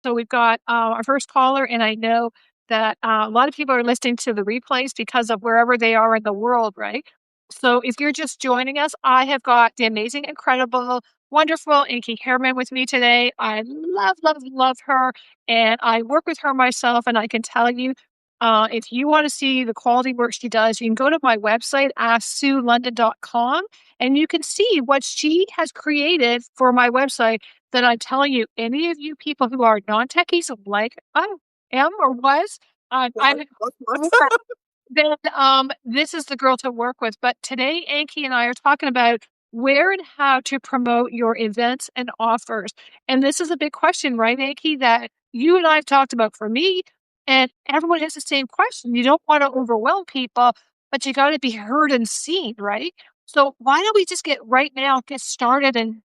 So we've got our first caller, and I know that a lot of people are listening to the replays because of wherever they are in the world, right? So if you're just joining us, I have got the amazing, incredible, wonderful Inky Hairman with me today. I love, love, love her, and I work with her myself, and I can tell you, if you want to see the quality work she does, you can go to my website, asksuelondon.com, and you can see what she has created for my website that I'm telling you, any of you people who are non-techies like I am or was, I'm What? then this is the girl to work with. But today, Anki and I are talking about where and how to promote your events and offers. And this is a big question, right, Anki, that you and I have talked about for me, and everyone has the same question. You don't want to overwhelm people, but you got to be heard and seen, right? So why don't we just get started, and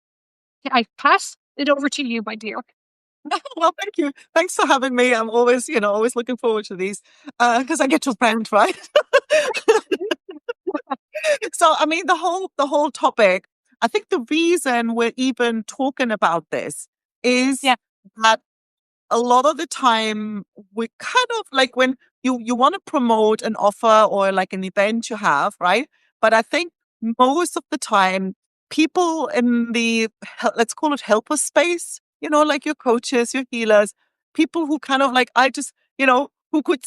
I pass it over to you, my dear. Well, thank you. Thanks for having me. I'm always, always looking forward to these because I get to rant, right? So, I mean, the whole topic. I think the reason we're even talking about this is Yeah, that a lot of the time we kind of like when you want to promote an offer or like an event you have, right? But I think most of the time people in the let's call it helper space, like your coaches, your healers, people who kind of like I just, who could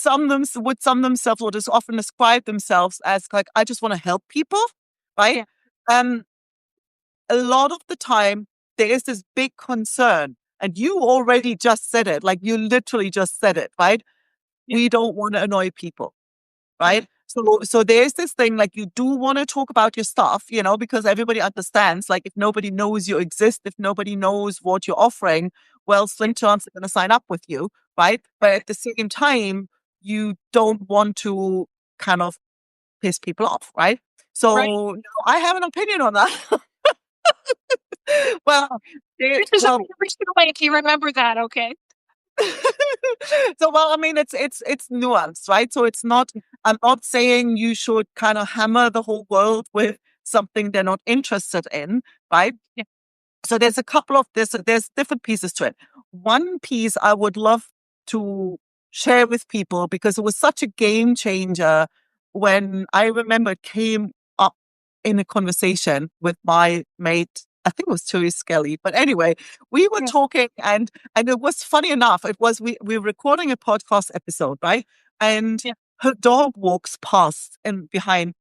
would sum themselves or just often describe themselves as like I just want to help people, right? yeah, Um a lot of the time there is this big concern. And you already just said it, like you literally just said it, right? yeah, We don't want to annoy people, yeah, right? So there's this thing like you do want to talk about your stuff, because everybody understands. Like if nobody knows you exist, if nobody knows what you're offering, well, yeah. slim chance they're going to sign up with you, right? But at the same time, you don't want to kind of piss people off, right? Right. So no, I have an opinion on that. well, This is a well, original link. You remember that, okay? so well, I mean, it's nuanced, right? So it's not. I'm not saying you should kind of hammer the whole world with something they're not interested in, right? Yeah, So there's a couple of there's different pieces to it. One piece I would love to share with people because it was such a game changer when I remember it came up in a conversation with my mate. I think it was Tui Skelly, but anyway, we were yeah, talking and it was funny enough. It was we were recording a podcast episode, right? And yeah, her dog walks past and behind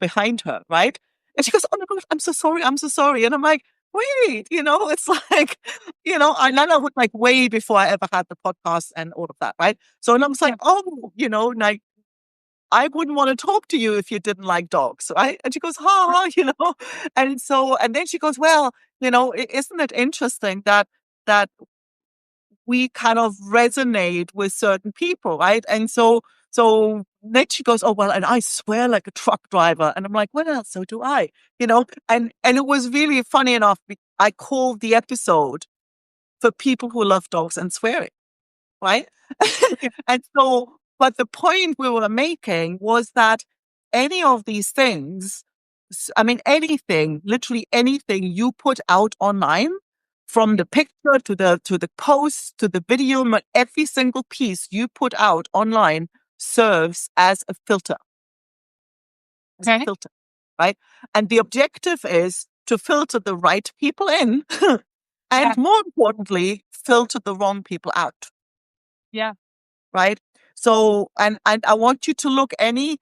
her, right? And she goes, "Oh my gosh, I'm so sorry, I'm so sorry." And I'm like, wait, it's like, I learned that like way before I ever had the podcast and all of that, right? So and I was like, yeah, oh, like I wouldn't want to talk to you if you didn't like dogs, right? And she goes, ha, right, ha, and then she goes, well, isn't it interesting that we kind of resonate with certain people, right? And so then she goes, oh well, and I swear like a truck driver, and I'm like, well, so do I, and it was really funny enough. I called the episode for people who love dogs and swearing, right? yeah, and so, but the point we were making was that any of these things, I mean, anything, literally anything you put out online, from yeah. the picture to the post to the video, every single piece you put out online serves as a Okay. filter, right? And the objective is to filter the right people in, Yeah, and more importantly, filter the wrong people out, yeah, right? So, and I want you to look any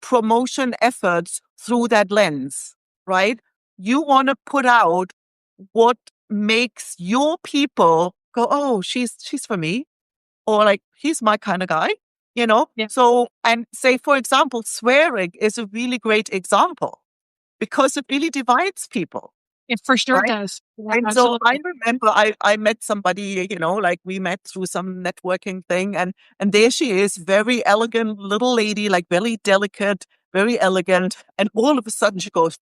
promotion efforts through that lens, right? You want to put out what makes your people go, oh, she's for me, or like he's my kind of guy, yeah. So, and say, for example, swearing is a really great example because it really divides people, It for sure right? does. Yeah, And so I absolutely. remember I met somebody, like we met through some networking thing, and there she is, very elegant little lady, like very delicate, very elegant, and all of a sudden she goes,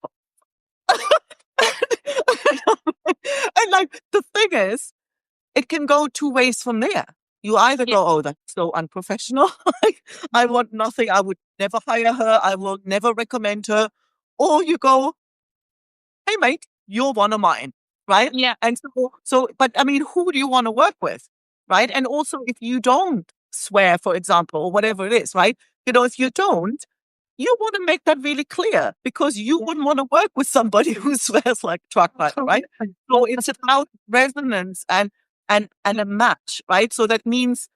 and like the thing is, it can go two ways from there. You either Yeah, go, oh, that's so unprofessional. Like, I want nothing. I would never hire her. I will never recommend her. Or you go, hey, mate, you're one of mine. Right. yeah, And but I mean, who do you want to work with? right? And also if you don't swear, for example, or whatever it is, right? If you don't, you want to make that really clear because you Yeah. wouldn't want to work with somebody who swears like a truck driver, right? Absolutely. So it's about resonance and a match, right? So that means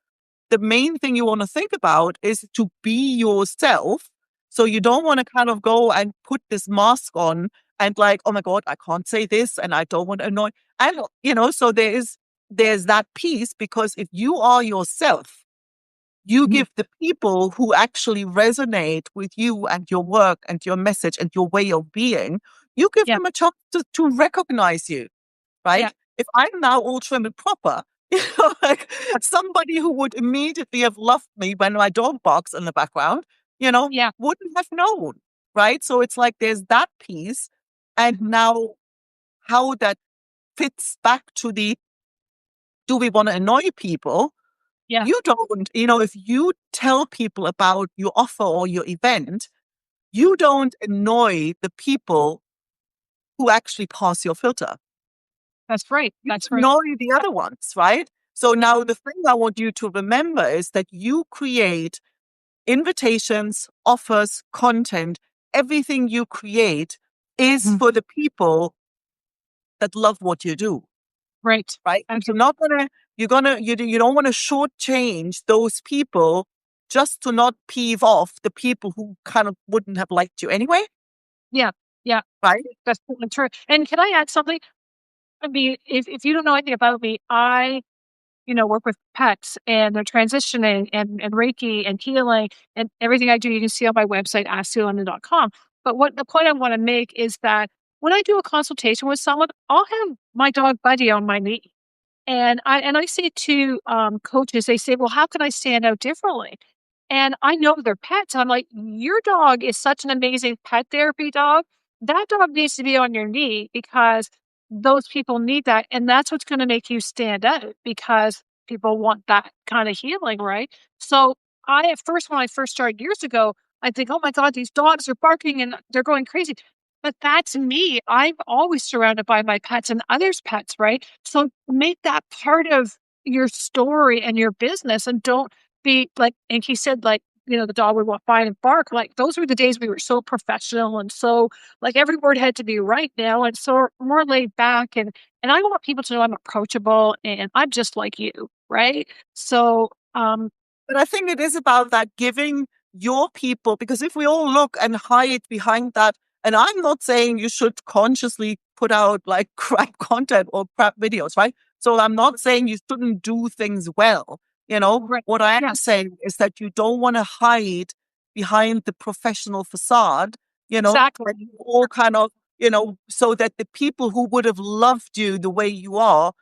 the main thing you want to think about is to be yourself. So you don't want to kind of go and put this mask on and like, oh my God, I can't say this and I don't want to annoy. And, so there's that piece because if you are yourself, you Mhm. give the people who actually resonate with you and your work and your message and your way of being, you give Yeah. them a chance to recognize you, Yeah. right? If I'm now all trim and proper, like somebody who would immediately have loved me when my dog barks in the background, Yeah. wouldn't have known, right? So it's like there's that piece. And now how that fits back to the do we want to annoy people? Yeah. You don't, if you tell people about your offer or your event, you don't annoy the people who actually pass your filter. That's right. You That's right. annoy the other ones, right? So now the thing I want you to remember is that you create invitations, offers, content, everything you create is Mhm. for the people that love what you do, Right. right? You're Absolutely. not gonna, you don't want to shortchange those people just to not peeve off the people who kind of wouldn't have liked you anyway, Yeah. Yeah. right? That's totally true. And can I add something? I mean, if you don't know anything about me, I work with pets and they're transitioning and Reiki and healing and everything I do, you can see on my website, asksuelondon.com. But what the point I want to make is that when I do a consultation with someone, I'll have my dog Buddy on my knee. And I say to coaches, they say, "Well, how can I stand out differently?" And I know their pets. I'm like, "Your dog is such an amazing pet therapy dog. That dog needs to be on your knee because those people need that, and that's what's going to make you stand out because people want that kind of healing, right?" So I at first, when I first started years ago, I think, "Oh my God, these dogs are barking and they're going crazy." But that's me. I'm always surrounded by my pets and others' pets, right? So make that part of your story and your business and don't be like, and he said, like, the dog would walk by and bark. Like, those were the days we were so professional and so, like, every word had to be right now. And so more laid back. And I want people to know I'm approachable and I'm just like you, right? So, But I think it is about that giving your people, because if we all look and hide behind that, and I'm not saying you should consciously put out like crap content or crap videos, right? So I'm not saying you shouldn't do things well. right. What I am Yeah, saying is that you don't want to hide behind the professional facade, exactly. and you all kind of, so that the people who would have loved you the way you are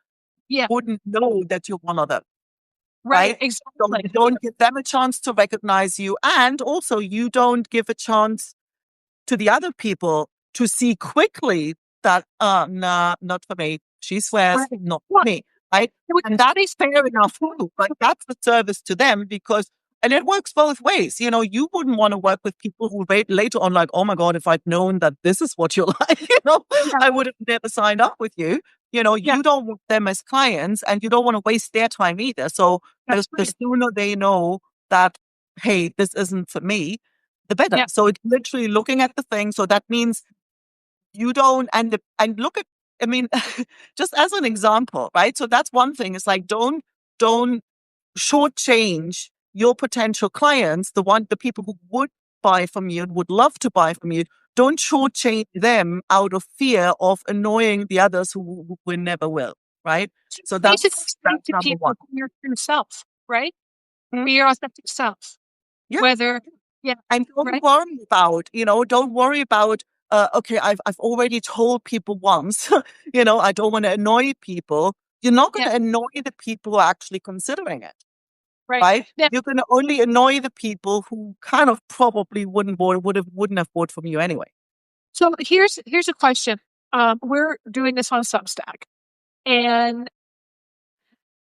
Yeah, wouldn't know that you're one of them, right. right? So Exactly. you don't give them a chance to recognize you. And also, you don't give a chance to the other people to see quickly that, nah, not for me. She swears, Right. not for What? me, right? It was And that's basically fair enough too, but that's a service to them because, and it works both ways. You wouldn't want to work with people who wait later on, like, oh my God, if I'd known that this is what you're like, yeah, I would have never signed up with you. yeah, You don't want them as clients and you don't want to waste their time either. So that's the right. sooner they know that, hey, this isn't for me, the better. Yeah, So it's literally looking at the thing. So that means you don't, and look at, I mean, just as an example, right? So that's one thing. It's like, don't shortchange your potential clients, the people who would buy from you, would love to buy from you. Don't shortchange them out of fear of annoying the others who never will, right? so So basically that's saying to number one. people, be your true self, right? Mhm. Be your authentic self. Yeah. Whether, yeah, And right? don't worry about, okay, I've already told people once, I don't want to annoy people. You're not going Yeah, to annoy the people who are actually considering it, right. right? Yeah. You're going to only annoy the people who kind of probably wouldn't have bought from you anyway. So here's a question. We're doing this on Substack, and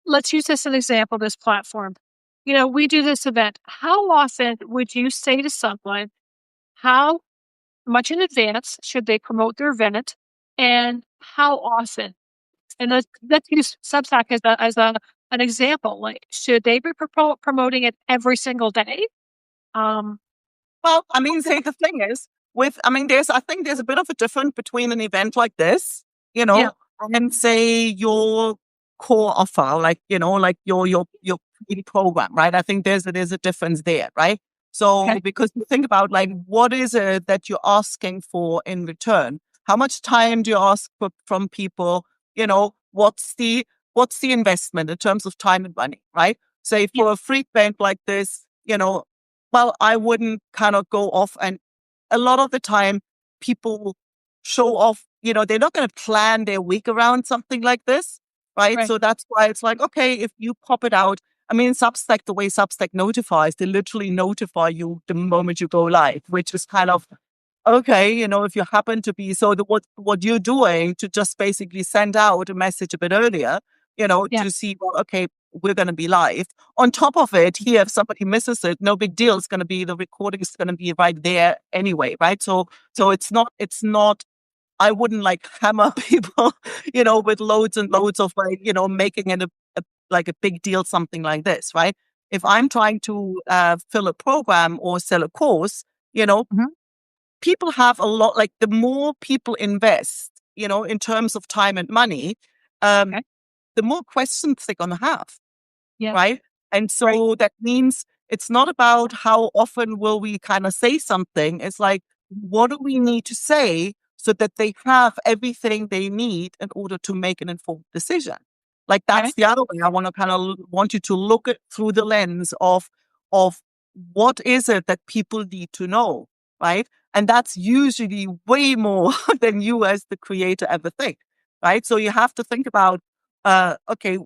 let's use this as an example. This platform. We do this event. How often would you say to someone, how much in advance should they promote their event, and how often? And let's use Substack as an example. Like, should they be promoting it every single day? Um, Well, I mean, say the thing is, I think there's a bit of a difference between an event like this, you yeah. know, and say your core offer, like, like your program, right? I think there's a difference there, right? So, Okay. because you think about like, what is it that you're asking for in return? How much time do you ask for, from people? What's the investment in terms of time and money, right? Say Yeah. for a free event like this, well, I wouldn't kind of go off. And a lot of the time, people show off, they're not going to plan their week around something like this, right? Right. So that's why it's like, okay, if you pop it out, I mean, Substack, the way Substack notifies, they literally notify you the moment you go live, which is kind of okay, if you happen to be what you're doing to just basically send out a message a bit earlier, Yeah. to see, well, okay, we're going to be live. On top of it, here, if somebody misses it, no big deal. It's going to be the recording is going to be right there anyway, right? So it's not. I wouldn't like hammer people, with loads and loads of like, making it like a big deal, something like this, right? If I'm trying to fill a program or sell a course, Hmm. people have a lot, like the more people invest, in terms of time and money, um, Okay. the more questions they're going to have, Yeah. right? And Right. so that means it's not about how often will we kind of say something. It's like, what do we need to say so that they have everything they need in order to make an informed decision? Like Okay. that's the other way. I want to kind of want you to look at through the lens of what is it that people need to know, right? And that's usually way more than you as the creator ever think, right? So you have to think about, okay,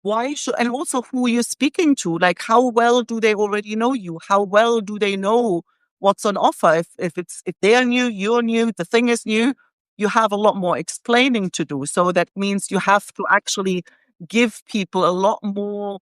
why should, and also who you're speaking to, like how well do they already know you? How well do they know what's on offer? If they're new, you're new, the thing is new, you have a lot more explaining to do. So that means you have to actually give people a lot more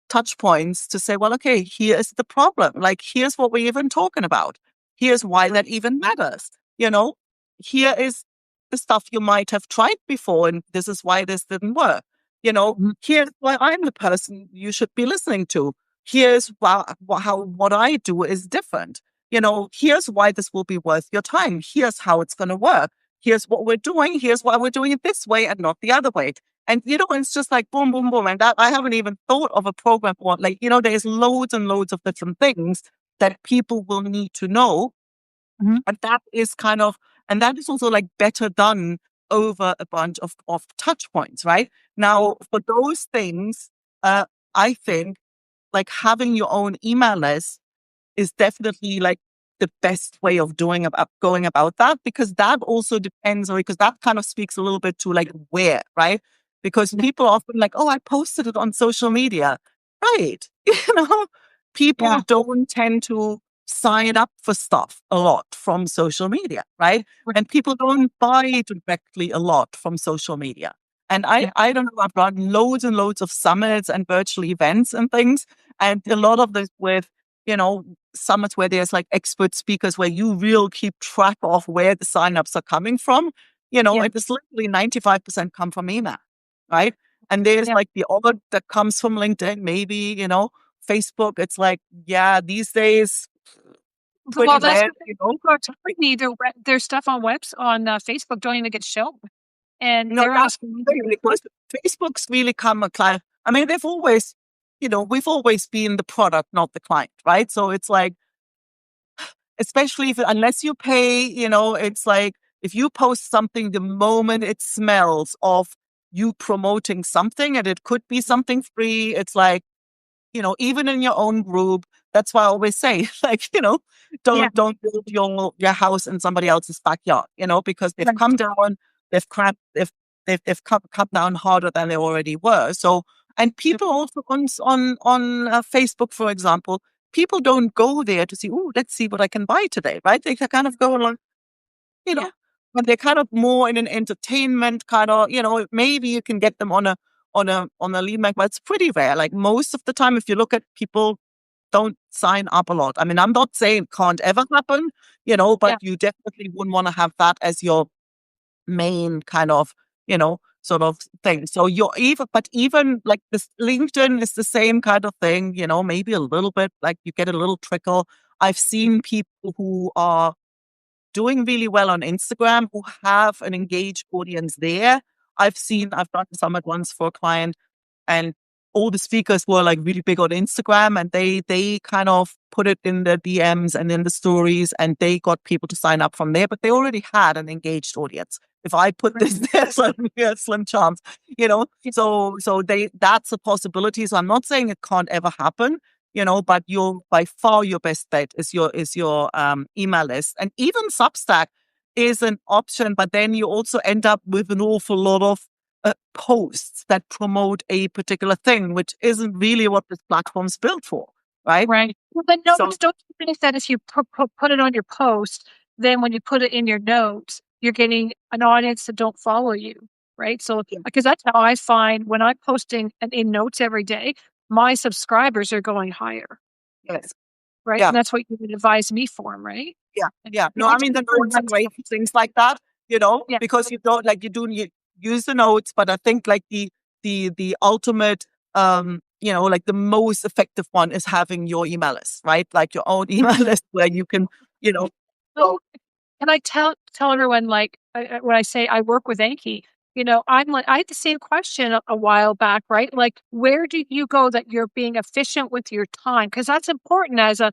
touch points to say, well, okay, here is the problem. Like, here's what we're even talking about. Here's why that even matters. You know, here is the stuff you might have tried before, and this is why this didn't work. Mhm. Here's why I'm the person you should be listening to. Here's how what I do is different. Here's why this will be worth your time. Here's how it's going to work. Here's what we're doing. Here's why we're doing it this way and not the other way. And, it's just like boom, boom, boom. And that I haven't even thought of a program or like, there's loads and loads of different things that people will need to know. Mhm. And that is kind of, and that is also like better done over a bunch of touch points, right? Now, for those things, I think like having your own email list is definitely like the best way of going about that, because that also depends on, because that kind of speaks a little bit to like where, right? Because Yeah. people often like, oh, I posted it on social media. Right. People Yeah. don't tend to sign up for stuff a lot from social media, right? Right. And people don't buy directly a lot from social media. And Yeah. I don't know, I've run loads and loads of summits and virtual events and things. And a lot of this with, you know, summits where there's like expert speakers where you will keep track of where the signups are coming from, Yeah. it is literally 95% come from email, right? And there's Yeah. like the other that comes from LinkedIn, maybe, Facebook. It's like, yeah, these days, pretty Well, that's rare, the thing. People are telling me their stuff on Facebook don't even get shown, and they're That's asking me the thing, to. because Facebook's really come a client. I mean, they've always, we've always been the product, not the client, right? So it's like, especially if unless you pay, it's like if you post something the moment it smells of you promoting something, and it could be something free, it's like, even in your own group. That's why I always say, like, Yeah. don't build your house in somebody else's backyard, because they've Right. come down, they've cramped, they've come down harder than they already were. So, and Yep. people also on Facebook, for example, people don't go there to see, oh, let's see what I can buy today, right? They kind of go like, you Yeah. know, but they're kind of more in an entertainment kind of, maybe you can get them on a lead mag, but it's pretty rare. Like most of the time, if you look at people don't sign up a lot. I mean, I'm not saying it can't ever happen, but Yeah. you definitely wouldn't want to have that as your main kind of, sort of thing. So even like this LinkedIn is the same kind of thing, maybe a little bit like you get a little trickle. I've seen people who are doing really well on Instagram who have an engaged audience there. I've done some at once for a client, and all the speakers were like really big on Instagram, and they kind of put it in the DMs and in the stories, and they got people to sign up from there, but they already had an engaged audience. If I put Right. this there, suddenly a slim chance, you know. Yeah. So that's a possibility. So I'm not saying it can't ever happen, but your by far your best bet is your email list. And even Substack is an option, but then you also end up with an awful lot of posts that promote a particular thing, which isn't really what this platform's built for, right? Right. Well, the So notes, don't you think that if you put it on your post, then when you put it in your notes, you're getting an audience that don't follow you, right? So, yeah, because that's how I find when I'm posting in notes every day, my subscribers are going higher, yes, right? yeah. And that's what you would advise me for, right? Yeah, And yeah. No, I I just mean the heard notes are that great stuff. for things like that, Yeah, because you don't like you use the notes, but I think like the ultimate like the most effective one is having your email list, right? Like your own email list where you can, you know, so and I tell everyone like when I say I work with Anki, I'm like I had the same question a while back, right? Like, where do you go that you're being efficient with your time? Because that's important as a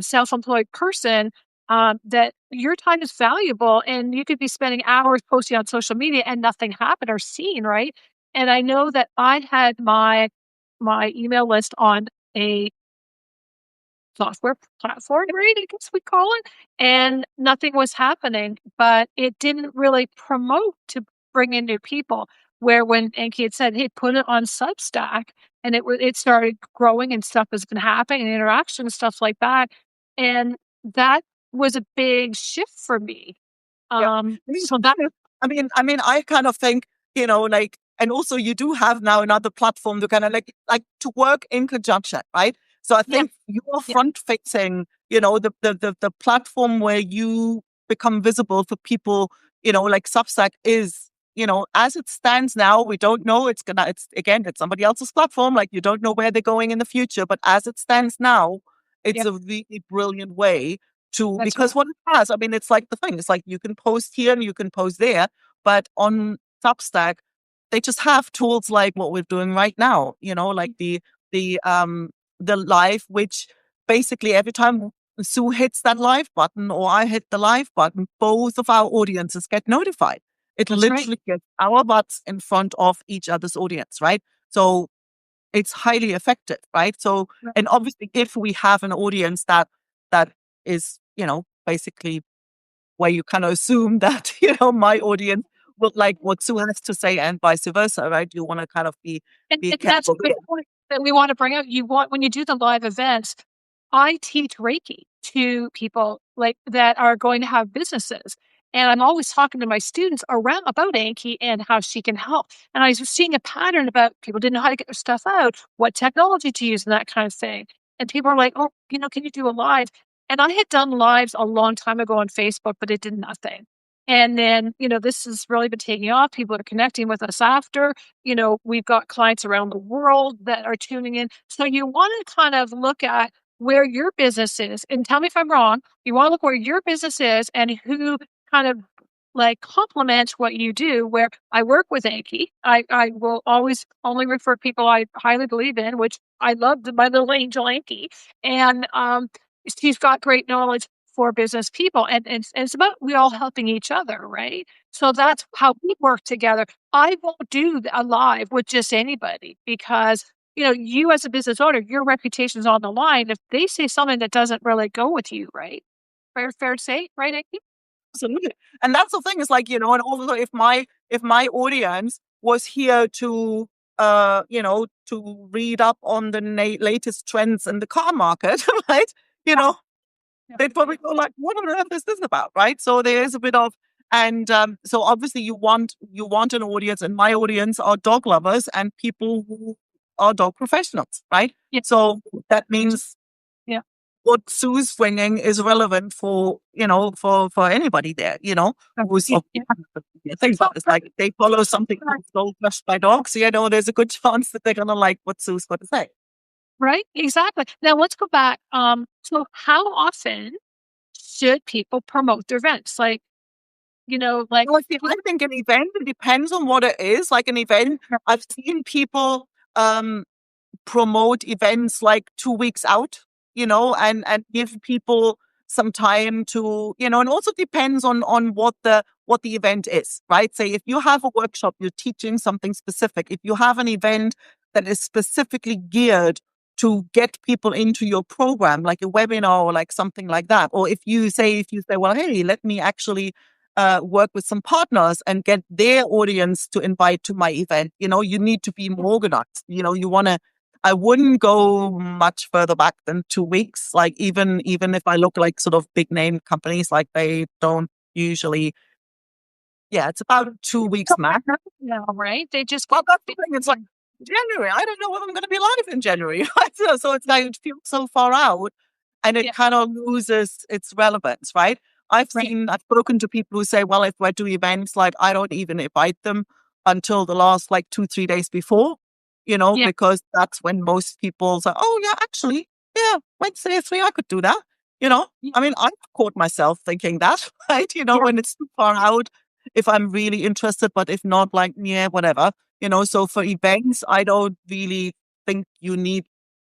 self-employed person. That your time is valuable, and you could be spending hours posting on social media and nothing happened or seen, right? And I know that I had my email list on a software platform, right? I guess we call it. And nothing was happening, but it didn't really promote to bring in new people. Where when Anki had said, "Hey, put it on Substack," and it started growing and stuff has been happening and interaction and stuff like that, and that was a big shift for me. yeah. So that I mean, I kind of think, like, and also you do have now another platform to kind of like to work in conjunction, right? So I yeah think you're yeah front facing, the platform where you become visible for people, like Substack is, as it stands now, we don't know. It's somebody else's platform. Like you don't know where they're going in the future, but as it stands now, it's yeah a really brilliant way to, that's right. because what it has, I mean, it's like the thing, it's like you can post here and you can post there, but on Substack, they just have tools like what we're doing right now, like the live, which basically every time Sue hits that live button or I hit the live button, both of our audiences get notified. It That's right. literally gets our butts in front of each other's audience, right? So it's highly effective, right? So, Right. and obviously, if we have an audience that is, basically where you kind of assume that my audience will like what Sue has to say, and vice versa, right? You want to kind of be And that's a careful good there. point that we want to bring up. You want when you do the live events, I teach Reiki to people like that are going to have businesses. And I'm always talking to my students around about Anki and how she can help. And I was seeing a pattern about people didn't know how to get their stuff out, what technology to use, and that kind of thing. And people are like, "Oh, can you do a live?" And I had done lives a long time ago on Facebook, but it did nothing. And then, this has really been taking off. People are connecting with us after. We've got clients around the world that are tuning in. So you want to kind of look at where your business is, and tell me if I'm wrong. You want to look where your business is and who kind of like complements what you do. Where I work with Anki, I will always only refer people I highly believe in, which I love my little angel Anki. And she's got great knowledge for business people. And it's about we all helping each other, right? So that's how we work together. I won't do a live with just anybody because you as a business owner, your reputation's on the line. If they say something that doesn't really go with you, right? Fair to say, right, Amy? Absolutely. And that's the thing is like, and also if my audience was here to read up on the latest trends in the car market, right? You Yeah, know, yeah, they'd probably go like, what on earth is this about? Right. So there is a bit of, and so obviously you want an audience, and my audience are dog lovers and people who are dog professionals, right? yeah, So that that's- means yeah. what Sue's bringing is relevant for, for anybody there, who's, Yeah, yeah. things So, about it's like they follow something called Soul Crushed by Dogs. There's a good chance that they're going to like what Sue's got to say. right, exactly. Now let's go back. So how often should people promote their events? Like, like, Well, see, I think an event, it depends on what it is. Like an event, I've seen people, um, promote events like 2 weeks out, and give people some time to, and also depends on what the event is, right? Say if you have a workshop, you're teaching something specific. If you have an event that is specifically geared to get people into your program, like a webinar or like something like that, or if you say, well, hey, let me actually work with some partners and get their audience to invite to my event. You need to be more organized. I wouldn't go much further back than 2 weeks. Like even if I look like sort of big name companies, like they don't usually. Yeah, it's about 2 weeks max. no, right? They just Well, that's the thing. It's like January. I don't know whether I'm going to be live in January. So it's like it feels so far out, and it yeah, kind of loses its relevance, right? right. I've spoken to people who say, well, if I do events, like I don't even invite them until the last like 2, 3 days before, Yeah, because that's when most people say, oh yeah, actually, yeah, Wednesday at 3, I could do that. yeah, I mean, I've caught myself thinking that, right? yeah, When it's too far out, if I'm really interested, but if not, like, yeah, whatever. So for events, I don't really think you need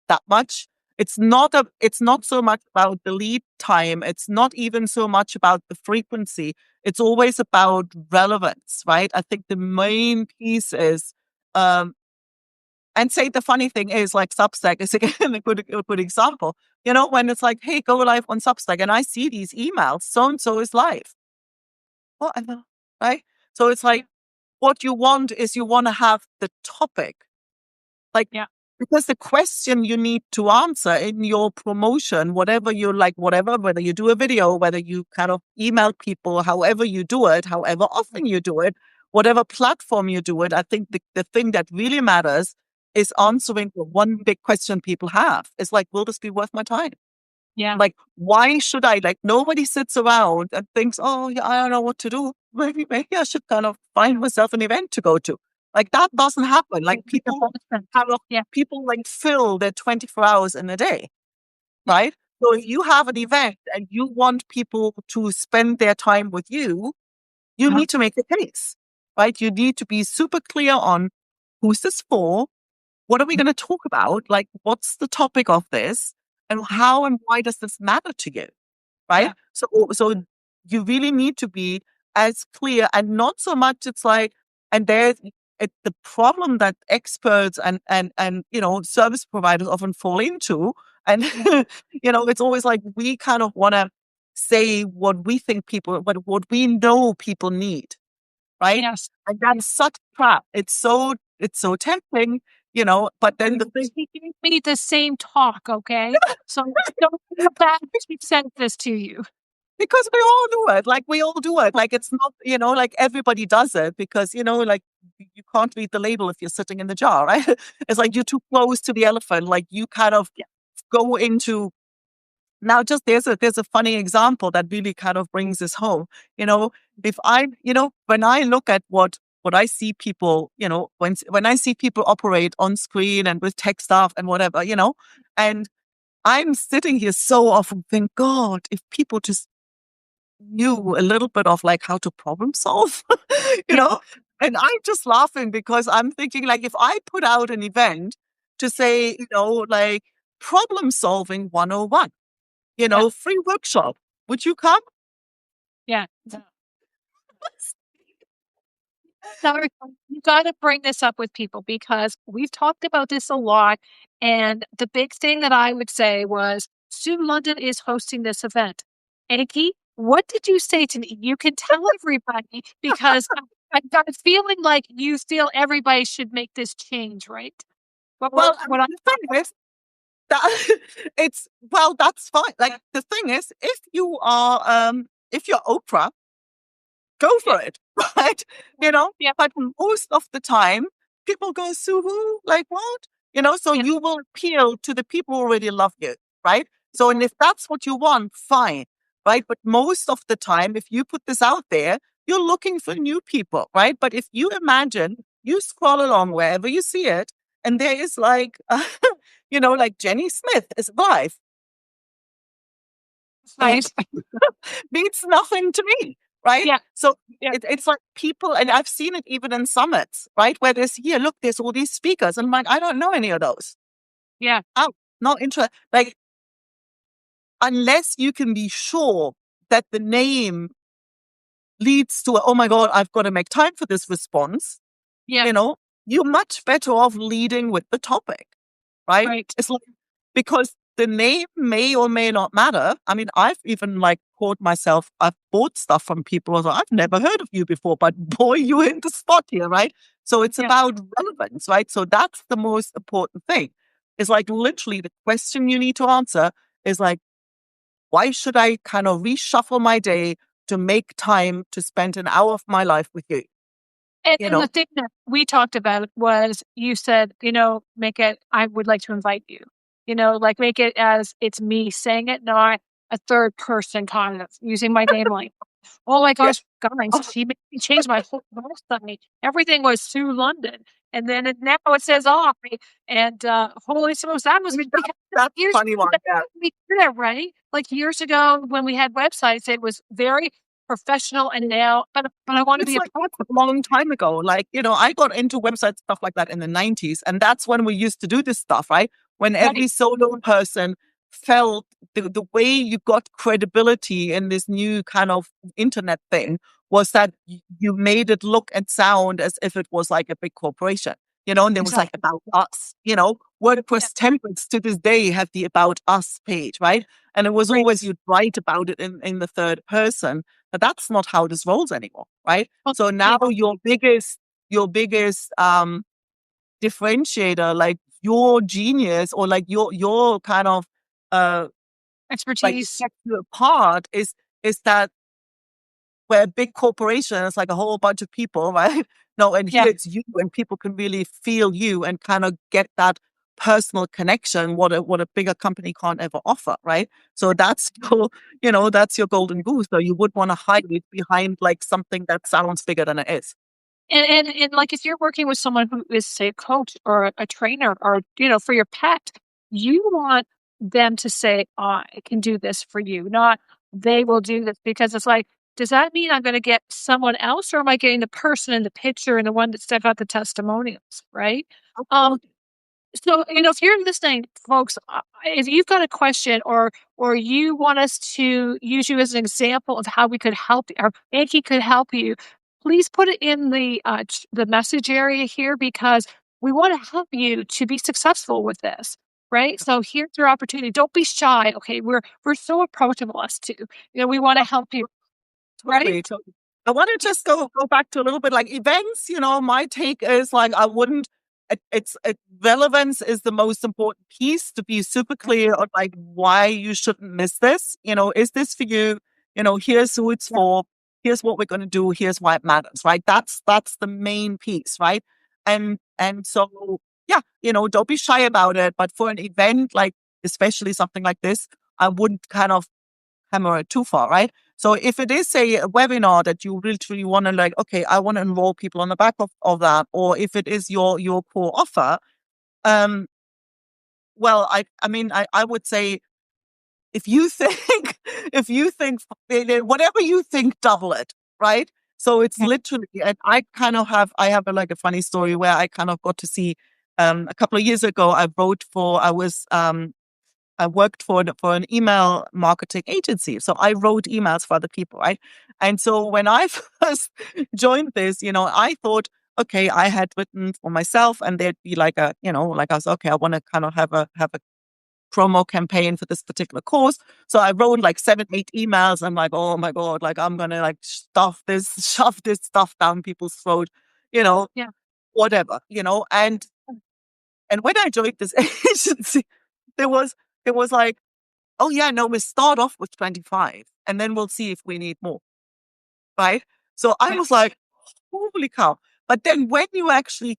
that much. It's not so much about the lead time. It's not even so much about the frequency. It's always about relevance, right? I think the main piece is, um, and say the funny thing is like Substack is again a good example. When it's like, hey, go live on Substack, and I see these emails, so and so is live. Whatever, right? So it's like what you want is you want to have the topic. Like, yeah, because the question you need to answer in your promotion, whatever you like, whatever, whether you do a video, whether you kind of email people, however you do it, however often you do it, whatever platform you do it, I think the thing that really matters is answering the one big question people have. It's like, will this be worth my time? yeah, Like, why should I? Like, nobody sits around and thinks, oh, yeah, I don't know what to do. Maybe I should kind of find myself an event to go to. Like, that doesn't happen. Like, have a, yeah, people like fill their 24 hours in a day, right? So if you have an event and you want people to spend their time with you uh-huh, need to make a case, right? You need to be super clear on who's this for? What are we going to talk about? Like, what's the topic of this? And how and why does this matter to you? Right? yeah, So you really need to be as clear and not so much it's like, and the problem that experts and service providers often fall into. And it's always like we kind of want to say what we think people, what we know people need, right? yes. And that's such crap. It's so tempting, but then the thing, He gave me the same talk, okay? So don't feel bad that she sent this to you. because we all do it. Like we all do it. Like it's not, like everybody does it because, like you can't read the label if you're sitting in the jar, right? It's like you're too close to the elephant. Like you kind of go into now just there's a funny example that really kind of brings this home. If when I look at what I see people, when I see people operate on screen and with tech stuff and whatever, and I'm sitting here so often think, God, if people just knew a little bit of like how to problem solve, you Yeah, know? And I'm just laughing because I'm thinking like if I put out an event to say, like problem solving 101, yeah, free workshop, would you come? yeah. Now, you got to bring this up with people because we've talked about this a lot. And the big thing that I would say was Sue London is hosting this event. Anki, what did you say to me? You can tell everybody because I've got a feeling like you feel everybody should make this change, right? Well, What I, the thing is that that's fine. Like the thing is, if you're Oprah, go yeah, for it, right? yeah, But most of the time, people go, Sue, who? Like what? So yeah, you will appeal to the people who already love you, right? So, and if that's what you want, fine, right? But most of the time, if you put this out there, you're looking for new people, right? But if you imagine you scroll along wherever you see it, and there is like, like Jenny Smith is live, It's uh, nice. means nothing to me, right? Yeah. So Yeah. it's like people, and I've seen it even in summits, right? Where look, there's all these speakers. And I'm like, I don't know any of those. Yeah. I'm not interested. Like, unless you can be sure that the name leads to, oh my God, I've got to make time for this response, Yeah. you know, you're much better off leading with the topic, right? Right. It's like, because the name may or may not matter. I mean, I've even like caught myself, I've bought stuff from people. I was like, I've never heard of you before, but boy, you hit the spot here, right? So it's Yeah. about relevance, right? So that's the most important thing. It's like literally the question you need to answer is like, why should I kind of reshuffle my day to make time to spend an hour of my life with you? You And the know, thing that we talked about was you said, make it, I would like to invite you, like make it as it's me saying it, not a third person kind of using my name like, oh my yeah. gosh, guys, she made me change my whole website. Everything was Sue London. And then now it says I. And holy smokes, that I was mean, because that's a years funny one. ago, Yeah. we did that, right? Like years ago when we had websites, it was very professional and now, but I want to It's be a like part a of long time ago. Like, I got into website stuff like that in the 90s. And that's when we used to do this stuff, right? When it. Right. every solo person felt the way you got credibility in this new kind of internet thing was that you made it look and sound as if it was like a big corporation, and there was like Exactly. about us, Yeah. WordPress templates to this day have the about us page, right? And it was Right. always you'd write about it in the third person. But that's not how this rolls anymore, right? Well, So now yeah. your biggest differentiator, like your genius or like your kind of uh like it Expertise. sets you apart is that we're a big corporation, it's like a whole bunch of people, right? No, and Yeah. here it's you, and people can really feel you and kind of get that personal connection, what a bigger company can't ever offer, right? So that's that's your golden goose. So you would want to hide it behind like something that sounds bigger than it is. And like if you're working with someone who is, say, a coach or a trainer or, for your pet, you want them to say, I can do this for you, not they will do this because it's like, does that mean I'm going to get someone else or am I getting the person in the picture and the one that's got the testimonials, right? Um, So, if you're listening, folks, if you've got a question or you want us to use you as an example of how we could help or Anki could help you, please put it in the message area here because we want to help you to be successful with this. Right. So here's your opportunity. Don't be shy. Okay. We're so approachable us too. We want to help you. Right. Totally, totally. I want to just go back to a little bit like events. My take is like I wouldn't. Relevance is the most important piece to be super clear on like why you shouldn't miss this. Is this for you? Here's who it's Yeah. for. Here's what we're going to do. Here's why it matters. Right. That's the main piece. Right. And so yeah, don't be shy about it. But for an event like especially something like this, I wouldn't kind of hammer it too far, right? So if it is a webinar that you literally want to like, okay, I want to enroll people on the back of that, or if it is your core offer, um, well, I mean, I would say if you think, if you think, whatever you think, double it, right? So it's Yeah. literally, and I have like a funny story where I kind of got to see, a couple of years ago, I worked for an email marketing agency. So I wrote emails for other people, right? And so when I first joined this, I thought, okay, I had written for myself and there'd be like like I was, okay, I want to kind of have a promo campaign for this particular course. So I wrote like 7, 8 emails. I'm like, oh my God, like I'm going to like shove this stuff down people's throat, you know, Yeah. whatever, and when I joined this agency, there was like, oh yeah, no, we start off with 25 and then we'll see if we need more. Right. So I Yeah. was like, holy cow. But then when you actually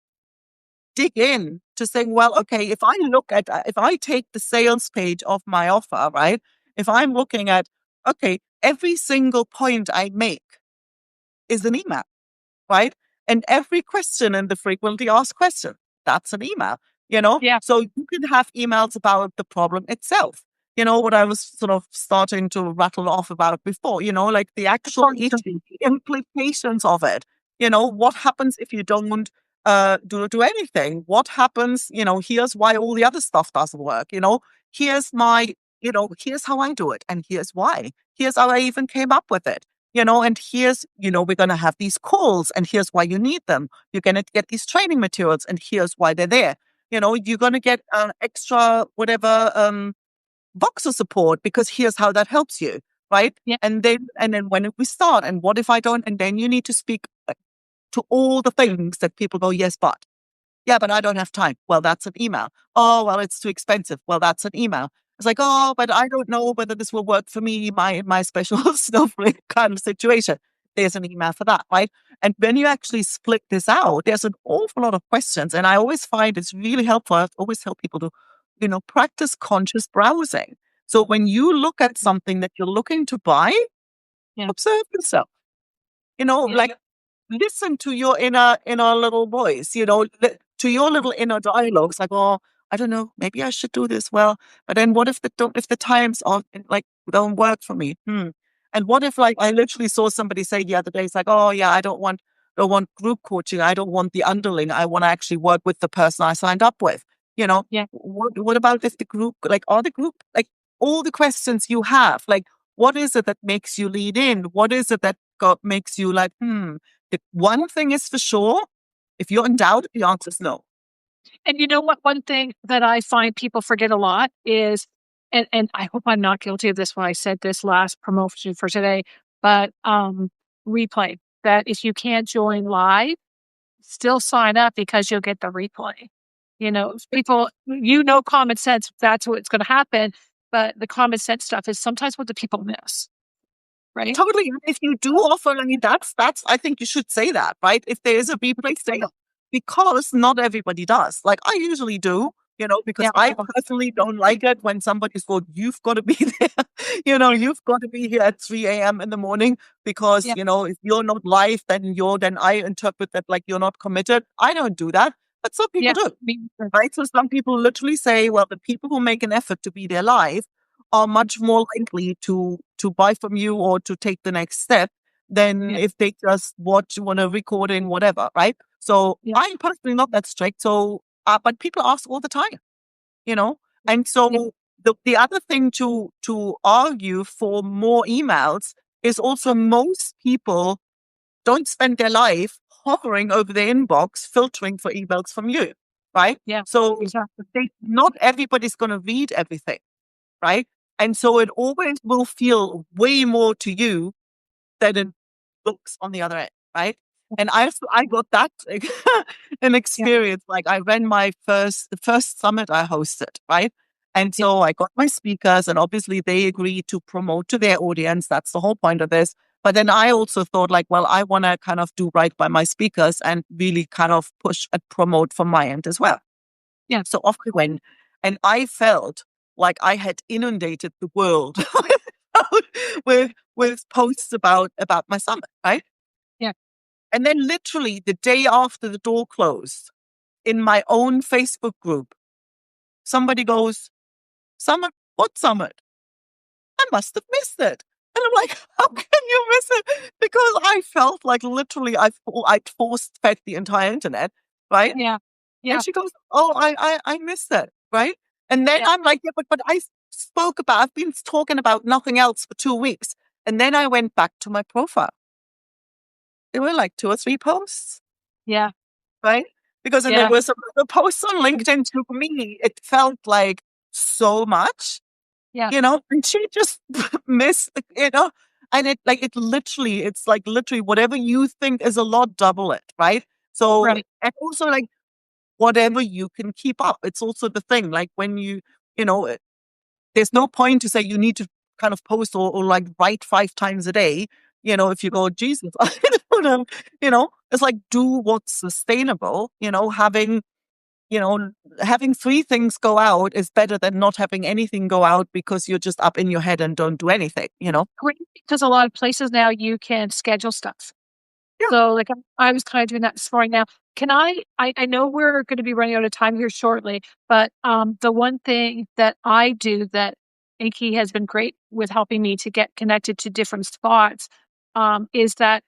dig in to saying, well, okay, if I take the sales page of my offer, right? If I'm looking at, okay, every single point I make is an email, right? And every question in the frequently asked question, that's an email, you know? Yeah. So you can have emails about the problem itself. You know, what I was sort of starting to rattle off about before, you know, like the actual Important to me. implications of it. You know, what happens if you don't do anything? What happens, you know, here's why all the other stuff doesn't work, you know? Here's my, you know, here's how I do it and here's why. Here's how I even came up with it, you know, and here's, you know, we're going to have these calls and here's why you need them. You're going to get these training materials and here's why they're there. You know, you're going to get extra whatever Voxer support because here's how that helps you, right? Yeah. And then when we start and what if I don't, and then you need to speak to all the things that people go, yes, but. Yeah, but I don't have time. Well, that's an email. Oh, well, it's too expensive. Well, that's an email. It's like, Yeah. oh, but I don't know whether this will work for me, my special snowflake kind of situation. There's an email for that, right? And when you actually split this out, there's an awful lot of questions. And I always find it's really helpful. I always help people to, you know, practice conscious browsing. So when you look at something that you're looking to buy, Yeah. observe yourself. You know, Yeah. like listen to your inner little voice, you know, to your little inner dialogues, like, oh, I don't know, maybe I should do this. Well, but then what if the times are like don't work for me? And what if like I literally saw somebody say the other day, it's like, oh yeah, I don't want group coaching. I don't want the underling. I want to actually work with the person I signed up with. You know, Yeah. what about if the group, like, are the group, like all the questions you have, like, what is it that makes you lead in? What is it that makes you like, the one thing is for sure, if you're in doubt, the answer is no. And you know what? One thing that I find people forget a lot is, and I hope I'm not guilty of this when I said this last promotion for today, but replay. That if you can't join live, still sign up because you'll get the replay. You know, people, you know, common sense, that's what's going to happen. But the common sense stuff is sometimes what the people miss, right? Totally. And if you do offer, I mean, I think you should say that, right? If there is a replay, say it. Because not everybody does. Like I usually do, you know, because Yeah. I personally don't like it when somebody's going, you've got to be there, you know, you've got to be here at 3 a.m. in the morning because, Yeah. you know, if you're not live, then I interpret that like you're not committed. I don't do that, but some people Yeah. do. Me too. Right. So some people literally say, well, the people who make an effort to be there live are much more likely to buy from you or to take the next step than Yeah. if they just watch, want a recording, whatever. Right. So Yeah. I'm personally not that strict. So, but people ask all the time, you know, and Yeah. so the other thing to argue for more emails is also most people don't spend their life hovering over their inbox, filtering for emails from you, right? Yeah. So Exactly. not everybody's going to read everything, right? And so it always will feel way more to you than it looks on the other end, right? And I got that an Yeah. experience. Like I ran the first summit I hosted, right? And Yeah. so I got my speakers, and obviously they agreed to promote to their audience. That's the whole point of this. But then I also thought, like, well, I want to kind of do right by my speakers and really kind of push and promote from my end as well. Yeah. So off I went, and I felt like I had inundated the world with posts about my summit, right? Yeah. And then literally the day after the door closed, in my own Facebook group, somebody goes, "Summit? What summit? I must have missed it." And I'm like, "How can you miss it?" Because I felt like literally I'd force fed the entire internet, right? Yeah. And Yeah. she goes, "Oh, I missed it," right? And then Yeah. I'm like, "Yeah, but I've been talking about nothing else for 2 weeks." And then I went back to my profile. There were like two or three posts, Yeah. right? Because then there Yeah. were some other posts on LinkedIn. To me, it felt like so much, Yeah. you know, and she just missed, you know, and it's like literally whatever you think is a lot, double it, right? So, Right. and also like, whatever you can keep up. It's also the thing, like when you know, there's no point to say you need to kind of post or like write 5 times a day. You know, if you go, Jesus, I don't know, you know, it's like do what's sustainable, you know, having having three things go out is better than not having anything go out because you're just up in your head and don't do anything. Great, because a lot of places now you can schedule stuff. Yeah. So like I was kind of doing that this morning. Now, can I know we're going to be running out of time here shortly, but the one thing that I do that Inky has been great with helping me to get connected to different spots is that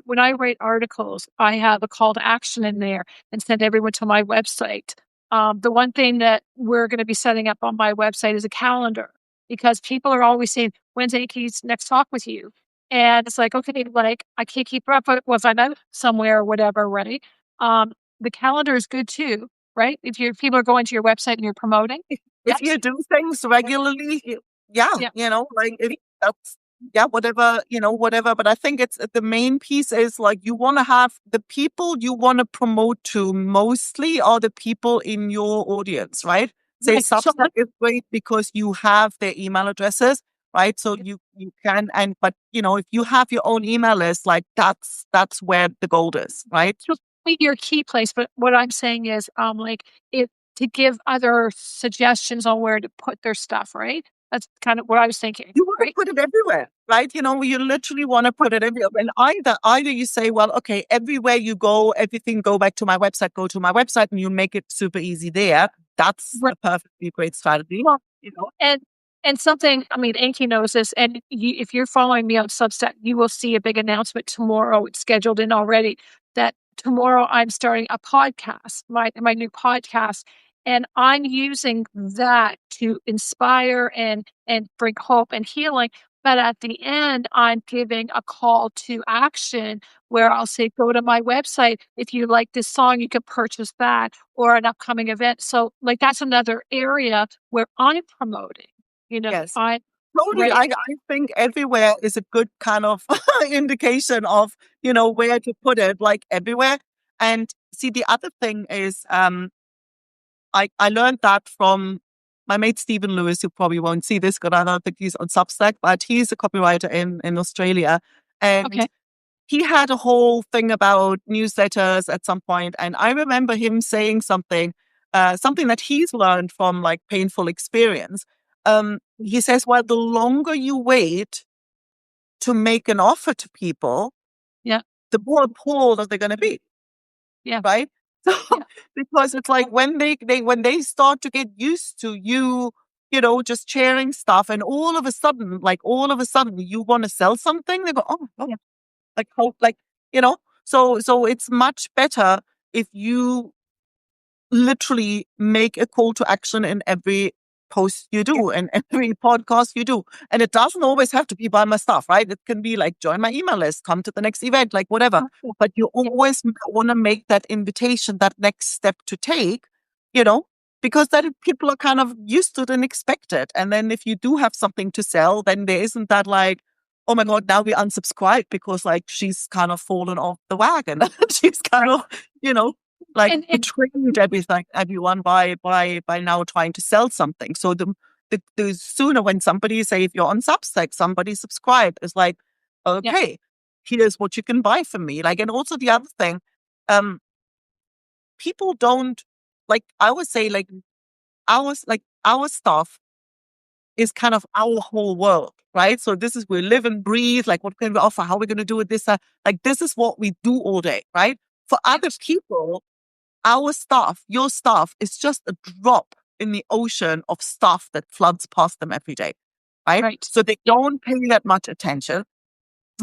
when I write articles, I have a call to action in there and send everyone to my website. The one thing that we're going to be setting up on my website is a calendar because people are always saying, "When's Inky's next talk with you?" And it's like, okay, like I can't keep up with I'm out somewhere or whatever, right? The calendar is good too, right? If people are going to your website and you're promoting, If yes, you do things regularly, yeah, yeah, like if that's, yeah, whatever. But I think it's the main piece is like you want to have the people you want to promote to mostly are the people in your audience, right? Say right. So Substack is great because you have their email addresses, right? So you can, but if you have your own email list, like that's where the gold is, right? so be your key place, but what I'm saying is, like it to give other suggestions on where to put their stuff, right? That's kind of what I was thinking, You want to right? put it everywhere, right? You literally want to put it everywhere. And either you say, well, okay, everywhere you go, everything go back to my website, go to my website, and you make it super easy there. That's Right. a perfectly great strategy. Well, You know, And something, I mean, Anki knows this, and if you're following me on Substack, you will see a big announcement tomorrow. It's scheduled in already that tomorrow I'm starting a podcast, my new podcast, and I'm using that to inspire and bring hope and healing. But at the end, I'm giving a call to action where I'll say, go to my website. If you like this song, you can purchase that or an upcoming event. So, like, that's another area where I'm promoting. yes, I totally. right. I think everywhere is a good kind of indication of, where to put it, like everywhere. And see, the other thing is, I learned that from my mate Stephen Lewis, who probably won't see this because I don't think he's on Substack, but he's a copywriter in Australia. And Okay. he had a whole thing about newsletters at some point, and I remember him saying something that he's learned from like painful experience. He says, "Well, the longer you wait to make an offer to people, Yeah. the more appalled are they going to be, Yeah. right?" So Yeah. because it's like when they start to get used to you, just sharing stuff, and all of a sudden, you want to sell something, they go, "Oh, Yeah. like how like you know so it's much better if you literally make a call to action in every post you do and every podcast you do, and it doesn't always have to be buy my stuff, right? It can be like join my email list, come to the next event, like whatever. Yeah. But you Yeah. always want to make that invitation, that next step to take, you know because then people are kind of used to it and expect it. And then if you do have something to sell, then there isn't that like, oh my God, now we unsubscribe because like she's kind of fallen off the wagon. She's kind Right. of, you know, like And betrayed everyone by now trying to sell something. So the sooner when somebody say if you're on Substack, somebody subscribe is like, yeah. okay, here's what you can buy from me. Like, and also the other thing, um, people don't like I would say our stuff is kind of our whole world, right? So this is we live and breathe. Like, what can we offer? How are we going to do it? This, like, this is what we do all day, right? For other people, our stuff, your stuff, is just a drop in the ocean of stuff that floods past them every day, right? Right. So they Yeah. don't pay that much attention.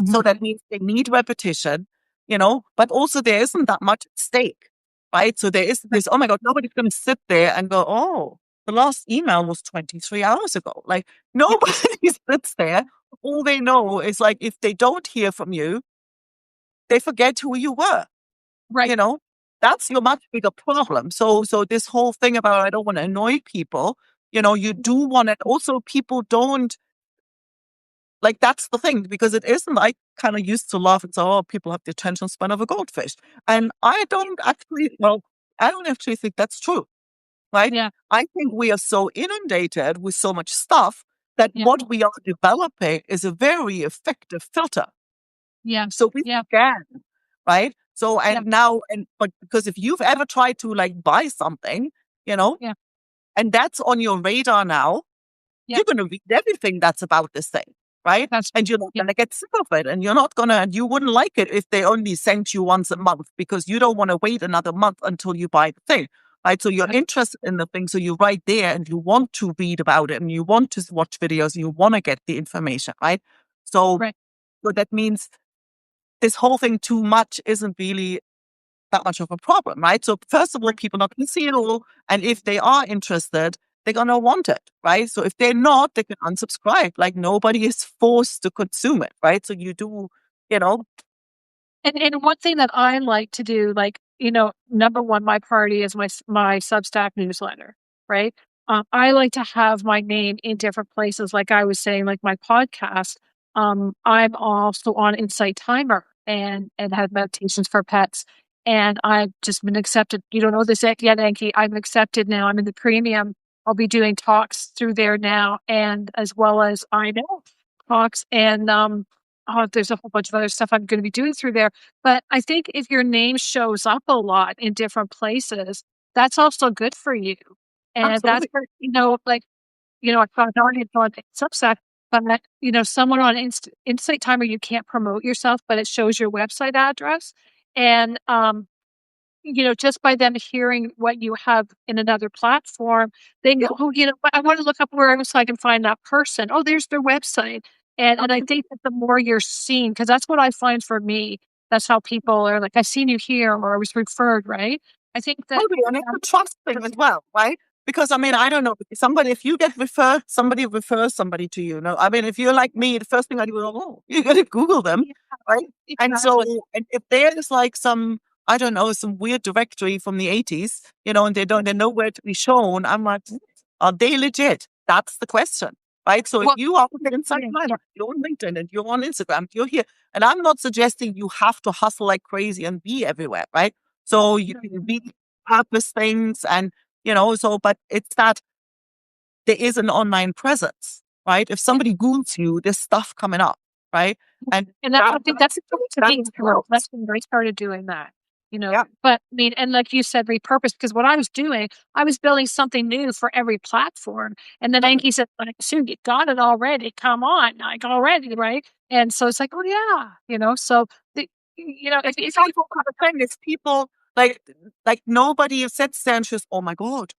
So that means they need repetition, but also there isn't that much at stake, right? So there is Right. this, oh my God, nobody's going to sit there and go, oh, the last email was 23 hours ago. Like Yeah. nobody sits there. All they know is like, if they don't hear from you, they forget who you were, Right. you know? That's your much bigger problem. So this whole thing about I don't want to annoy people, you do want it. Also, people don't like that's the thing, because it isn't. I kind of used to laugh and say, "Oh, people have the attention span of a goldfish," and I don't actually think that's true, right? Yeah. I think we are so inundated with so much stuff that Yeah. what we are developing is a very effective filter. Yeah. So we Yeah. scan, right? So, Yeah. and now, but because if you've ever tried to like buy something, you know, Yeah. and that's on your radar now, Yeah. you're going to read everything that's about this thing, right? That's And you're not yeah. going to get sick of it. And you're not going to, and you wouldn't like it if they only sent you once a month because you don't want to wait another month until you buy the thing, right? So you're That's interested in the thing. So you're right there and you want to read about it and you want to watch videos, you want to get the information, right? So, right. so that means this whole thing too much isn't really that much of a problem, right? So first of all, Right. people not going to see it all. And if they are interested, they're going to want it, right? So if they're not, they can unsubscribe. Like nobody is forced to consume it, right? So you do, you know, And one thing that I like to do, like, number one, my priority is my Substack newsletter, right? I like to have my name in different places. Like I was saying, like my podcast. I'm also on Insight Timer and have meditations for pets. And I've just been accepted. You don't know this yet, Enki. I'm accepted now. I'm in the premium. I'll be doing talks through there now, and as well as I know talks and there's a whole bunch of other stuff I'm going to be doing through there. But I think if your name shows up a lot in different places, that's also good for you. And that's absolutely. where, like, I found already on Substack, but, someone on Insight Timer, you can't promote yourself, but it shows your website address. And, just by them hearing what you have in another platform, they go, Yeah, oh, I want to look up where so I can find that person. Oh, there's their website. And I think that the more you're seen, because that's what I find for me, that's how people are like, I've seen you here or I was referred, right? I think that, totally. And it's a trust thing as well, right? Because I mean, I don't know, somebody, if you get referred, somebody refers somebody to you. No, I mean, if you're like me, the first thing I do is, oh, you're going to Google them, yeah, right? And so, exactly. and if there is like some, I don't know, some weird directory from the 80s, and they know where to be shown, I'm like, are they legit? That's the question, right? So if Well, you are on Inside yeah, Climber, you're on LinkedIn and you're on Instagram, you're here. And I'm not suggesting you have to hustle like crazy and be everywhere, right? So you no, can be purpose things and but it's that there is an online presence, right? If yeah. somebody Googles you, there's stuff coming up, right? And And that I think that's important to that me. That's helps. when I started doing that, Yeah, But I mean, and like you said, repurpose, because what I was doing, I was building something new for every platform. And then totally. Anki said, like, Sue, you got it already. Come on, like already, right? And so it's like, oh yeah, so the, if It's like what kind of thing is people like nobody sits there and says, oh my God.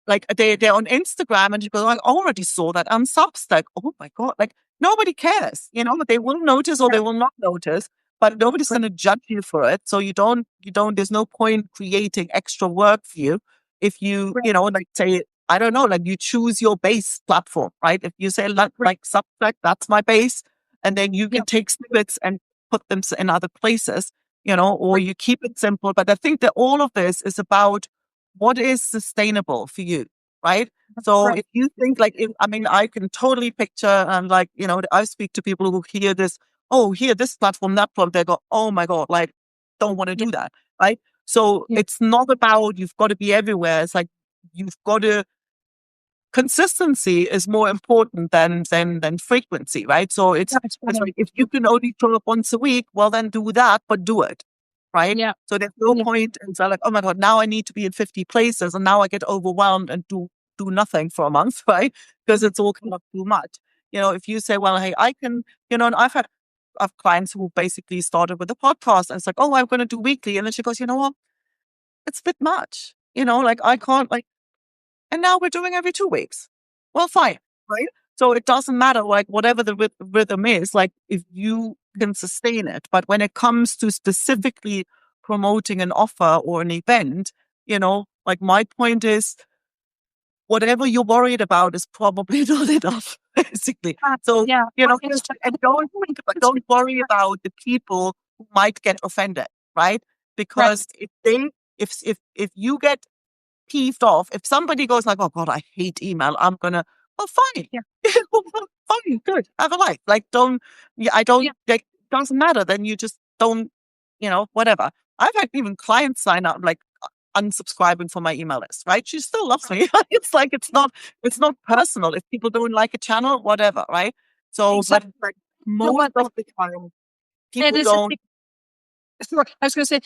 Like they're on Instagram and you go, I already saw that on Substack. Oh my God. Like nobody cares. They will notice or they will not notice, but nobody's going to judge you for it. So there's no point creating extra work for you if you, right, like say, I don't know, like you choose your base platform, right? If you say right, like Substack, that's my base. And then you yeah, can take snippets and put them in other places, or right, you keep it simple. But I think that all of this is about what is sustainable for you, right? So right, if you think like, I mean, I can totally picture and like, I speak to people who hear this, oh, here, this platform, that platform, they go, oh my God, like, don't want to yeah, do that, right? So yeah, it's not about you've got to be everywhere. It's like you've got to consistency is more important than frequency, right? So that's what it's I'm, like if you can only show up once a week, well then do that, but do it, right? yeah, So there's no yeah, point in so like, oh my God, now I need to be in 50 places and now I get overwhelmed and do nothing for a month, right? Because it's all kind of too much. If you say, well, hey, I can, and I've clients who basically started with a podcast and it's like, oh, I'm going to do weekly. And then she goes, you know what? It's a bit much. Like I can't like and now we're doing every 2 weeks. Well, fine, right? So it doesn't matter, like whatever the rhythm is, like if you can sustain it. But when it comes to specifically promoting an offer or an event, like my point is, whatever you're worried about is probably not enough, basically. So yeah, well, it's just just, and don't worry about the people who might get offended, right? right, Because if you get peeved off. If somebody goes like, "Oh God, I hate email," I'm gonna, well, fine, yeah, well, fine, good, have a life. Like, don't, yeah, I don't. yeah, Like, doesn't matter. Then you just don't, whatever. I've had even clients sign up like unsubscribing from my email list. Right? She still loves me. It's like it's not personal. If people don't like a channel, whatever. Right? So, but exactly. like No, most but of the time, and people it's just don't. Sure. I was going to say,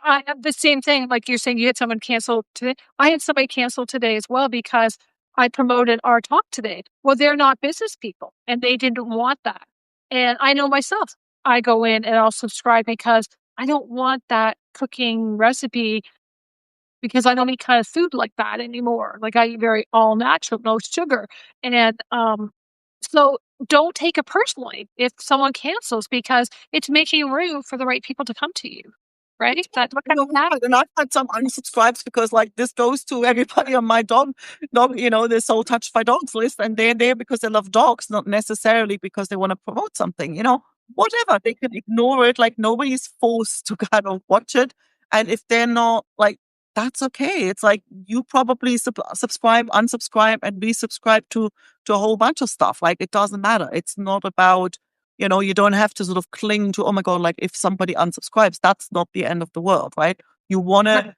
I have the same thing. Like you're saying, you had someone cancel today. I had somebody cancel today as well because I promoted our talk today. Well, they're not business people and they didn't want that. And I know myself, I go in and I'll subscribe because I don't want that cooking recipe because I don't eat kind of food like that anymore. Like I eat very all natural, no sugar. And so don't take it personally if someone cancels because it's making room for the right people to come to you. Right? That's what kind of that. And I've had some unsubscribes because like this goes to everybody on my dog, this Soul Touched by Dogs list, and they're there because they love dogs, not necessarily because they want to promote something, whatever. They can ignore it. Like nobody's forced to kind of watch it. And if they're not like, that's okay. It's like you probably subscribe, unsubscribe, and resubscribe to a whole bunch of stuff. Like it doesn't matter. It's not about, you don't have to sort of cling to, oh my God, like if somebody unsubscribes, that's not the end of the world, right? You want to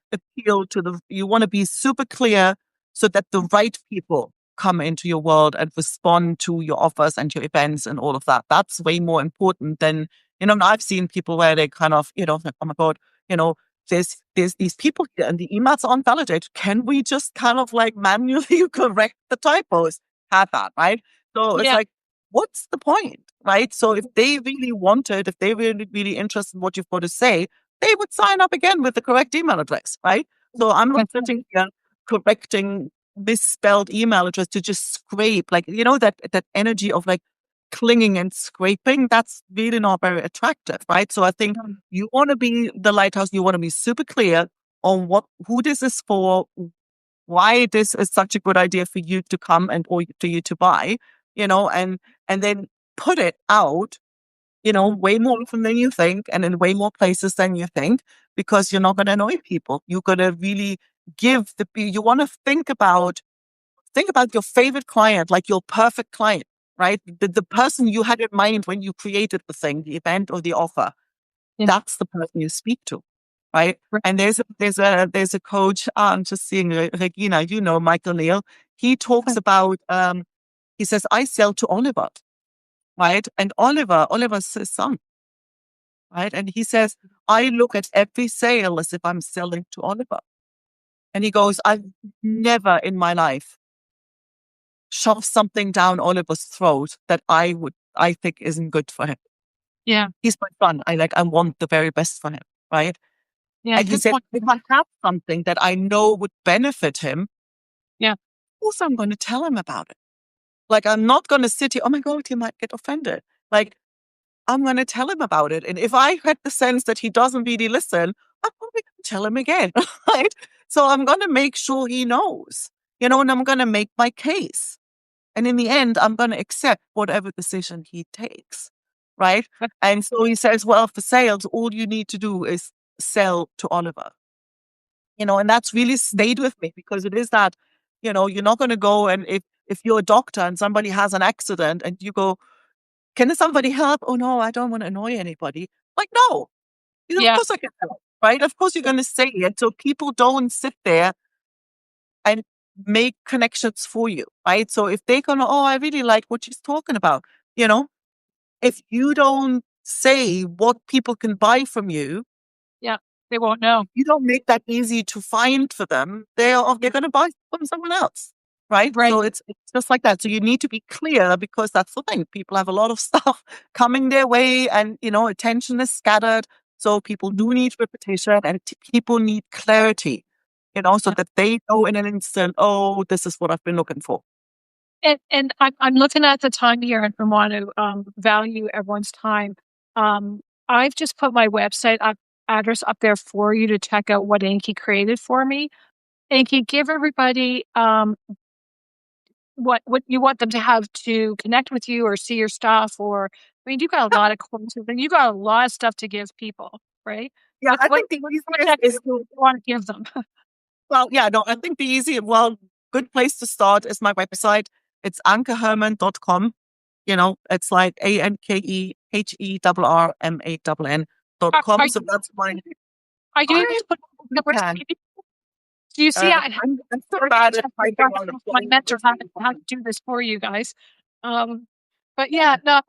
you want to be super clear so that the right people come into your world and respond to your offers and your events and all of that. That's way more important than, I've seen people where they kind of, like, oh my God, you know, there's these people here and the emails aren't validated. Can we just kind of like manually correct the typos? Have that, right? So it's Yeah. like, what's the point, right? So if they really wanted, if they really, really interested in what you've got to say, they would sign up again with the correct email address, right? So I'm not sitting here correcting misspelled email address to just scrape, like, that energy of like clinging and scraping, that's really not very attractive, right? So I think you want to be the lighthouse, you want to be super clear on who this is for, why this is such a good idea for you to come and or to you to buy, and then put it out, way more often than you think and in way more places than you think, because you're not going to annoy people. You're going to really you want to think about your favorite client, like your perfect client, right? The person you had in mind when you created the thing, the event or the offer, Yeah. that's the person you speak to, right? Right. And there's a coach. I'm just seeing Regina. Michael Neal. He talks about. He says, I sell to Oliver, right? And Oliver's his son, right? And he says, I look at every sale as if I'm selling to Oliver. And he goes, I've never in my life shoved something down Oliver's throat that I think isn't good for him. Yeah. He's my son. I want the very best for him, right? Yeah. And he Good said, point. if I have something that I know would benefit him, Yeah. also I'm going to tell him about it. Like, I'm not going to sit here, oh my God, he might get offended. Like, I'm going to tell him about it. And if I had the sense that he doesn't really listen, I'm probably going to tell him again, right? So I'm going to make sure he knows, and I'm going to make my case. And in the end, I'm going to accept whatever decision he takes, right? And so he says, well, for sales, all you need to do is sell to Oliver, and that's really stayed with me because it is that, you're not going to go and if you're a doctor and somebody has an accident and you go, can somebody help? Oh no, I don't want to annoy anybody. Like, no, of Yeah. course I can help, right? Of course you're going to say it. So people don't sit there and make connections for you, right? So if they're going to, oh, I really like what she's talking about, if you don't say what people can buy from you, Yeah. They won't know. you don't make that easy to find for them, they're going to buy from someone else, right? Right. So it's just like that. So you need to be clear because that's the thing. People have a lot of stuff coming their way, and attention is scattered. So people do need repetition, and people need clarity, so Yeah. that they know in an instant, oh, this is what I've been looking for. And I'm looking at the time here and want to value everyone's time. Um, I've just put my website address up there for you to check out what Anki created for me. Anki, give everybody what you want them to have to connect with you or see your stuff, or I mean, you got a lot of courses and you got a lot of stuff to give people, right? Yeah, I think the What easiest check is you to, want to give them? well, yeah, no, I think good place to start is my website. It's ankeherman.com. It's like ANKEHERRMANN.com. So that's my, Are you able I to put numbers? can. Do you see? I'm so bad at typing on the My phone. mentor how to do this for you guys. Um, but yeah, no,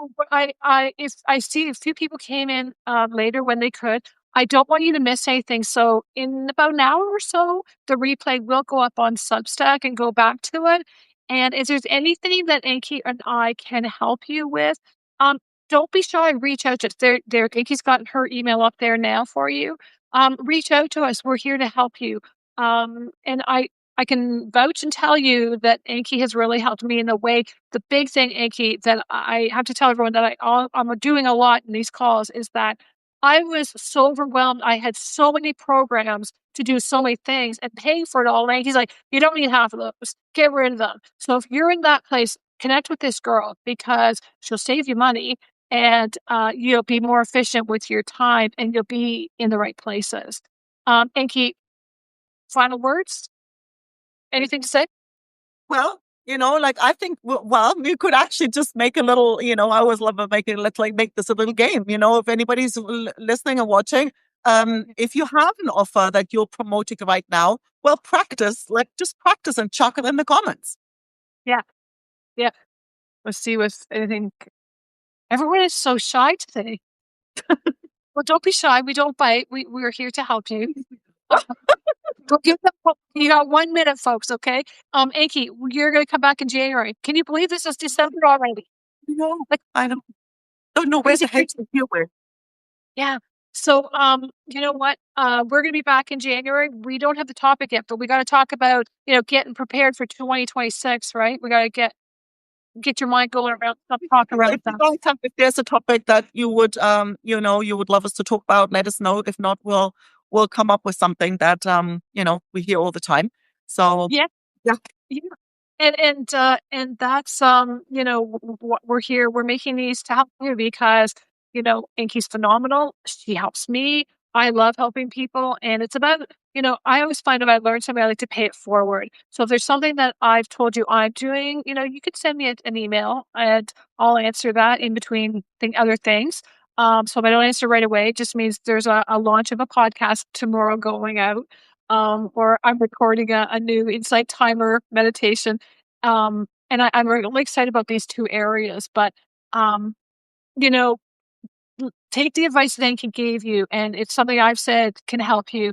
if I see a few people came in later when they could. I don't want you to miss anything. So in about an hour or so, the replay will go up on Substack and go back to it. And if there's anything that Anki and I can help you with, um, don't be shy. Reach out to us. Anki's gotten her email up there now for you. Reach out to us. We're here to help you. And I can vouch and tell you that Anki has really helped me in the way. The big thing, Anki, that I have to tell everyone that I'm doing a lot in these calls is that I was so overwhelmed. I had so many programs to do so many things and paying for it all. And he's like, you don't need half of those. Get rid of them. So if you're in that place, connect with this girl because she'll save you money and you'll be more efficient with your time and you'll be in the right places. Anki, final words? Anything to say? Well, like I think, well, we could actually just make a little, I always love making, let's like make this a little game, if anybody's listening and watching, if you have an offer that you're promoting right now, well, practice, like just practice and chuck it in the comments. Yeah. Yeah. Let's see with anything. Everyone is so shy today. Well, don't be shy. We don't bite. We're here to help you. You got 1 minute, folks. Okay. Anki, you're going to come back in January. Can you believe this is December already? No, Like I don't know where crazy, the heck crazy. to deal with. Yeah. So, you know what? We're going to be back in January. We don't have the topic yet, but we got to talk about, getting prepared for 2026, right? We got to get your mind going around some talk around If you that. guys have, if there's a topic that you would, you would love us to talk about, let us know. If not, we'll come up with something that, we hear all the time. So Yeah. yeah, Yeah. And that's what we're here. We're making these to help you because Inky's phenomenal. She helps me. I love helping people, and it's about I always find if I learn something, I like to pay it forward. So if there's something that I've told you I'm doing, you could send me an email, and I'll answer that in between other things. So if I don't answer right away, it just means there's a launch of a podcast tomorrow going out, or I'm recording a new insight timer meditation. And I'm really excited about these two areas, but, um, you know, take the advice that Anki gave you, and it's something I've said can help you.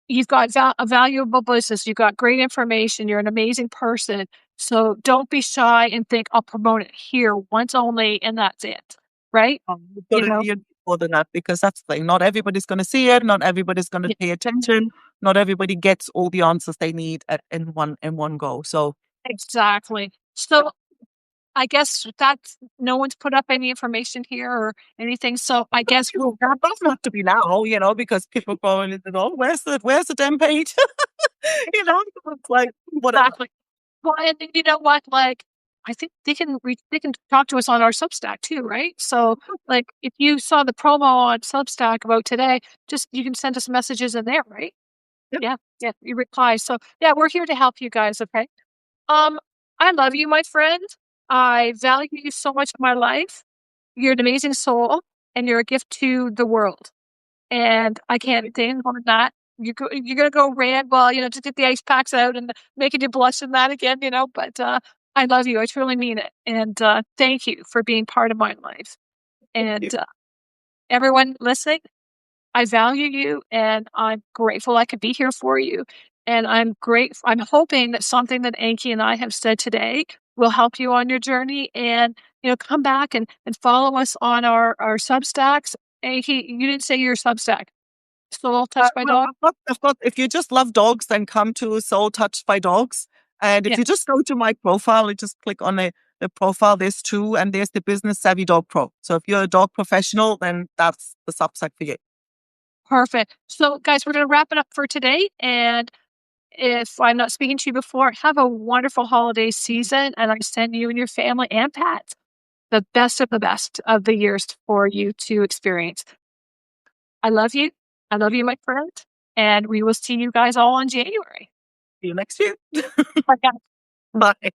You've got a valuable business. You've got great information. You're an amazing person. So don't be shy and think I'll promote it here once only, and that's it. Right? you've got You to know? you need more than that because that's the thing. Not everybody's going to see it. Not everybody's going to Yeah, pay attention. Not everybody gets all the answers they need in one go. So exactly. So I guess that's no one's put up any information here or anything. So I guess well, that doesn't have to be now, because people probably said, "Oh, where's the damn page?" It's like whatever. exactly. Well, and you know what? Like, I think they can talk to us on our Substack too, right? So, like, if you saw the promo on Substack about today, just you can send us messages in there, right? Yep. Yeah, yeah, you reply. So, yeah, we're here to help you guys. Okay. Um, I love you, my friend. I value you so much in my life. You're an amazing soul, and you're a gift to the world. And I can't stand on that. You're gonna go red, well, just get the ice packs out and making you blush and that again, but I love you. I truly mean it. And thank you for being part of my life. And everyone listening, I value you and I'm grateful I could be here for you. And I'm hoping that something that Anki and I have said today will help you on your journey and come back and follow us on our Substacks. Anki, you didn't say your Substack. Soul Touched by Well, Dog? I've got. If you just love dogs, then come to Soul Touched by Dogs. And if Yeah, you just go to my profile, you just click on the profile. There's two, and there's the Business Savvy Dog Pro. So if you're a dog professional, then that's the Substack for you. perfect. So, guys, we're going to wrap it up for today. And if I'm not speaking to you before, have a wonderful holiday season. And I send you and your family and pets the best of the years for you to experience. I love you. I love you, my friend. And we will see you guys all in January. See you next year. Bye, guys. Bye.